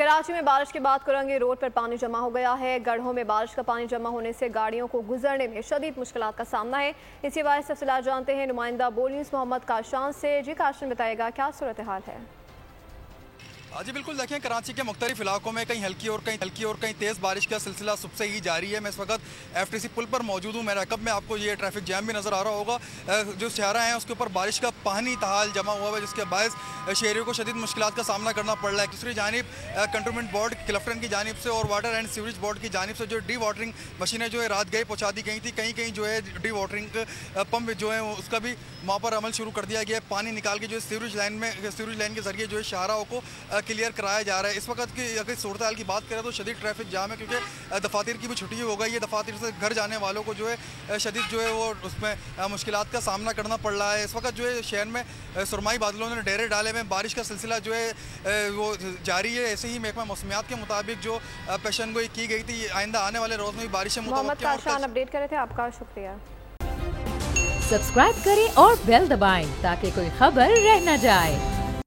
कराची में बारिश के बाद कुरंगी रोड पर पानी जमा हो गया है। गढ़ों में बारिश का पानी जमा होने से गाड़ियों को गुजरने में शदीद मुश्किलात का सामना है। इसी बारे तफसीलात जानते हैं नुमाइंदा बोलीस मोहम्मद काशान से। जी काशान, बताएगा क्या सूरत हाल है? जी बिल्कुल, देखें कराची के मुख्तलिफ इलाकों में कहीं हल्की और कहीं तेज़ बारिश का सिलसिला सुबह से ही जारी है। मैं इस वक्त FTC पुल पर मौजूद हूँ। मेरे अकब में आपको ये ट्रैफिक जैम भी नज़र आ रहा होगा। जो शहरा हैं उसके ऊपर बारिश का पानी तहाल जमा हुआ है, जिसके बायस शहरियों को शदीद मुश्किलात का सामना करना पड़ रहा है। दूसरी जानिब कंटोनमेंट बोर्ड क्लफ्टन की जानिब से और वाटर एंड सीवरेज बोर्ड की जानिब से जो डी वाटरिंग मशीनें जो है रात गए पहुँचा दी गई थी। कहीं कहीं जो है डी वाटरिंग पंप जो है उसका भी वहाँ पर अमल शुरू कर दिया गया है। पानी निकाल के जो है सीवरेज लाइन के जरिए जो है शाहराओं को क्लियर कराया जा रहा है। इस वक्त की अगर सूरत हाल की बात करें तो शदीद ट्रैफिक जाम है, क्योंकि दफातर की भी छुट्टी हो गई है। दफातर से घर जाने वालों को जो है शदीद जो है वो उसमें मुश्किलात का सामना करना पड़ रहा है। इस वक्त जो है शहर में सुरमाई बादलों ने डेरे डाले में बारिश का सिलसिला जो है वो जारी है। ऐसे ही महकमा मौसमियात के मुताबिक जो पेशन गोई की गई थी, आइंदा आने वाले रोज में भी बारिशें अपडेट करे थे। आपका शुक्रिया। सब्सक्राइब करें और बेल दबाएं ताकि कोई खबर रह न जाए।